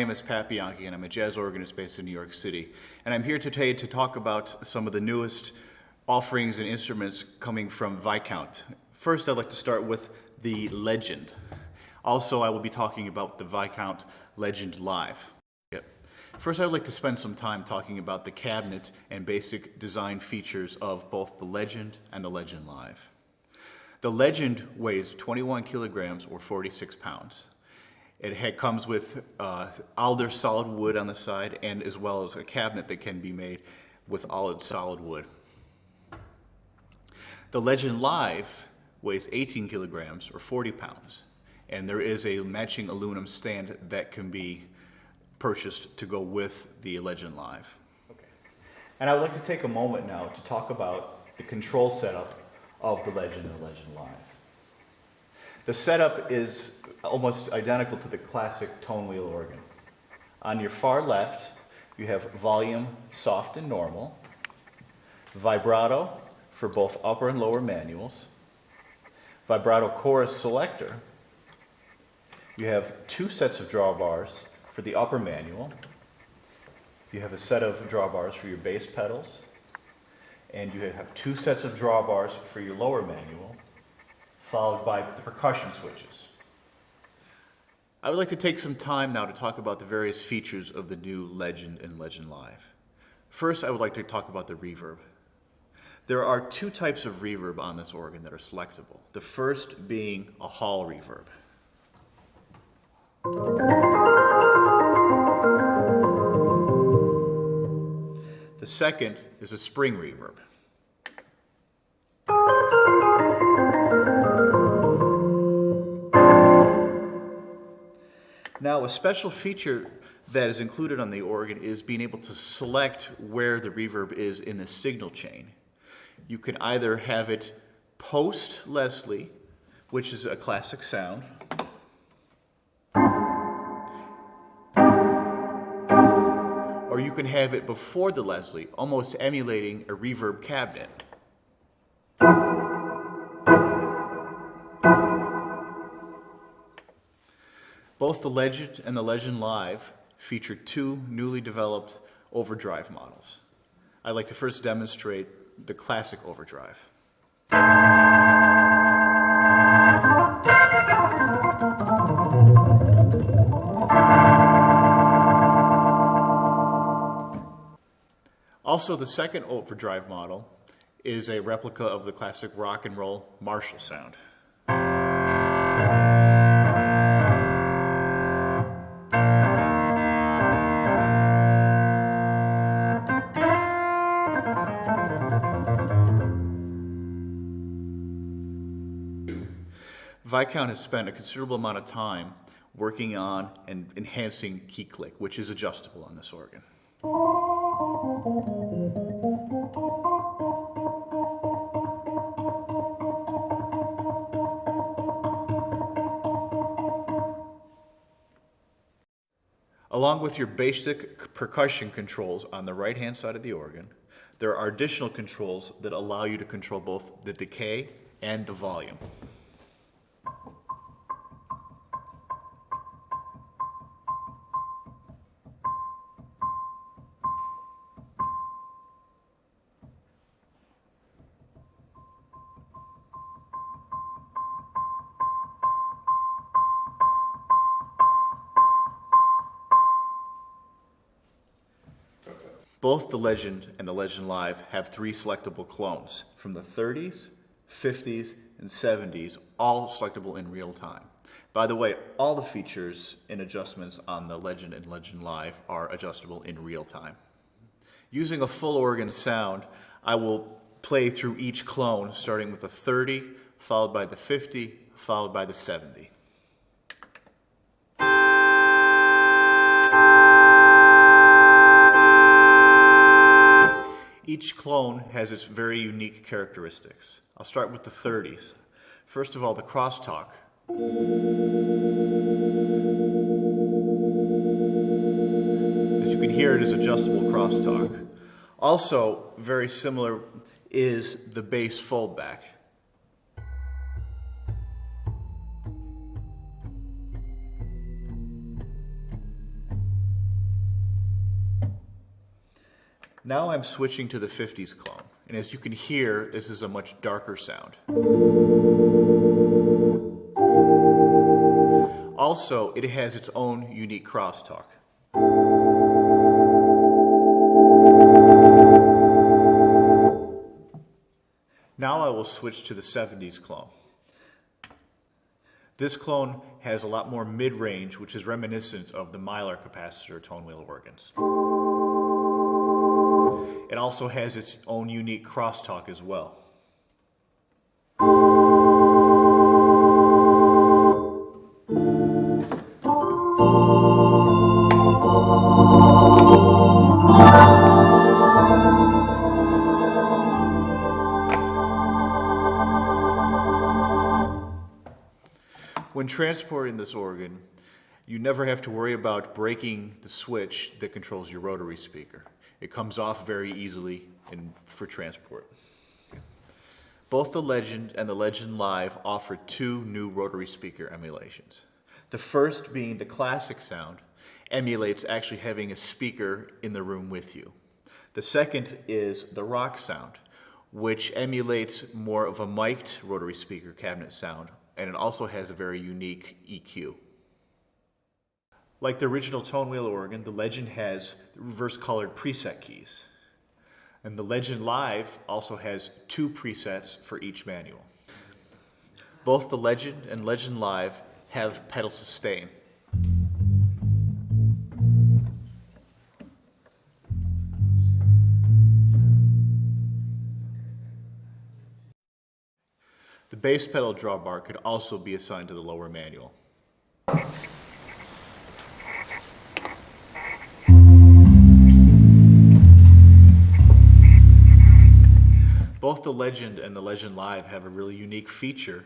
name is Pat Bianchi, and I'm a jazz organist based in New York City. And I'm here today to talk about some of the newest offerings and instruments coming from Viscount. First, I'd like to start with the Legend. Also, I will be talking about the Viscount Legend Live. First, I'd like to spend some time talking about the cabinet and basic design features of both the Legend and the Legend Live. The Legend weighs 21 kilograms or 46 pounds. It comes with alder solid wood on the side, and as well as a cabinet that can be made with all solid wood. The Legend Live weighs 18 kilograms or 40 pounds, and there is a matching aluminum stand that can be purchased to go with the Legend Live. Okay. And I would like to take a moment now to talk about the control setup of the Legend and the Legend Live. The setup is almost identical to the classic tone wheel organ. On your far left, you have volume, soft and normal, vibrato for both upper and lower manuals, vibrato chorus selector. You have two sets of drawbars for the upper manual. You have a set of drawbars for your bass pedals, and you have two sets of drawbars for your lower manual, followed by the percussion switches. I would like to take some time now to talk about the various features of the new Legend and Legend Live. First, I would like to talk about the reverb. There are two types of reverb on this organ that are selectable. The first being a hall reverb. The second is a spring reverb. Now, a special feature that is included on the organ is being able to select where the reverb is in the signal chain. You can either have it post Leslie, which is a classic sound, or you can have it before the Leslie, almost emulating a reverb cabinet. Both the Legend and the Legend Live feature two newly developed overdrive models. I'd like to first demonstrate the classic overdrive. Also, the second overdrive model is a replica of the classic rock and roll Marshall sound. Viscount has spent a considerable amount of time working on and enhancing key click, which is adjustable on this organ. Along with your basic percussion controls on the right-hand side of the organ, there are additional controls that allow you to control both the decay and the volume. Both the Legend and the Legend Live have three selectable clones from the 30s, 50s, and 70s, all selectable in real time. By the way, all the features and adjustments on the Legend and Legend Live are adjustable in real time. Using a full organ sound, I will play through each clone, starting with the 30, followed by the 50, followed by the 70. Each clone has its very unique characteristics. I'll start with the 30s. First of all, the crosstalk. As you can hear, it is adjustable crosstalk. Also, very similar is the bass foldback. Now I'm switching to the 50s clone, and as you can hear, this is a much darker sound. Also, it has its own unique crosstalk. Now I will switch to the 70s clone. This clone has a lot more mid-range, which is reminiscent of the Mylar capacitor tone wheel organs. It also has its own unique crosstalk as well. When transporting this organ, you never have to worry about breaking the switch that controls your rotary speaker. It comes off very easily for transport. Both the Legend and the Legend Live offer two new rotary speaker emulations. The first, being the classic sound, emulates actually having a speaker in the room with you. The second is the rock sound, which emulates more of a mic'd rotary speaker cabinet sound, and it also has a very unique EQ. Like the original tone wheel organ, the Legend has reverse colored preset keys. And the Legend Live also has two presets for each manual. Both the Legend and Legend Live have pedal sustain. The bass pedal drawbar could also be assigned to the lower manual. Both the Legend and the Legend Live have a really unique feature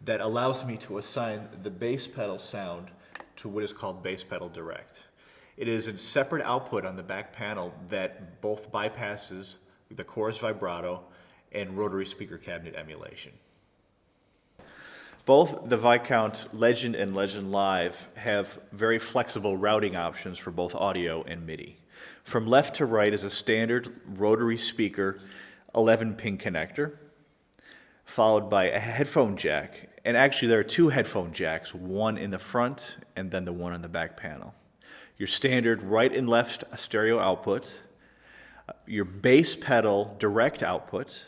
that allows me to assign the bass pedal sound to what is called bass pedal direct. It is a separate output on the back panel that both bypasses the chorus vibrato and rotary speaker cabinet emulation. Both the Viscount Legend and Legend Live have very flexible routing options for both audio and MIDI. From left to right is a standard rotary speaker 11-pin connector, followed by a headphone jack. And actually there are two headphone jacks, one in the front and then the one on the back panel. Your standard right and left stereo output, your bass pedal direct output,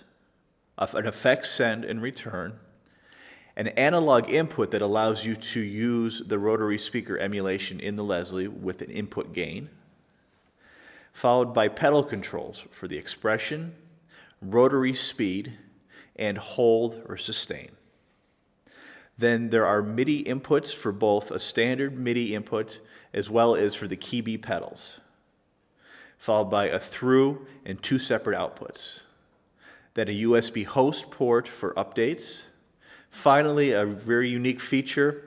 an effects send and return, an analog input that allows you to use the rotary speaker emulation in the Leslie with an input gain, followed by pedal controls for the expression, rotary speed, and hold or sustain. Then there are MIDI inputs for both a standard MIDI input as well as for the key B pedals, followed by a through and two separate outputs. Then a USB host port for updates. Finally, a very unique feature,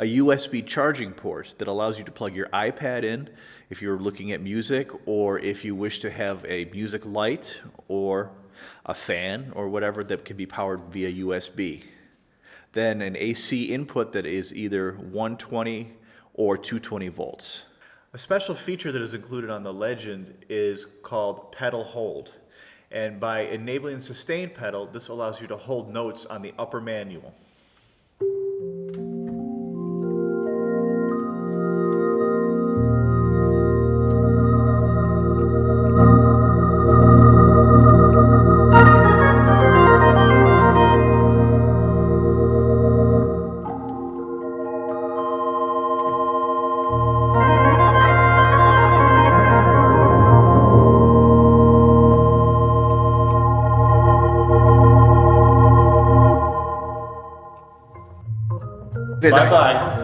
a USB charging port that allows you to plug your iPad in if you're looking at music, or if you wish to have a music light or a fan or whatever that can be powered via USB. Then an AC input that is either 120 or 220 volts. A special feature that is included on the Legend is called pedal hold. And by enabling the sustain pedal, this allows you to hold notes on the upper manual. Bye-bye.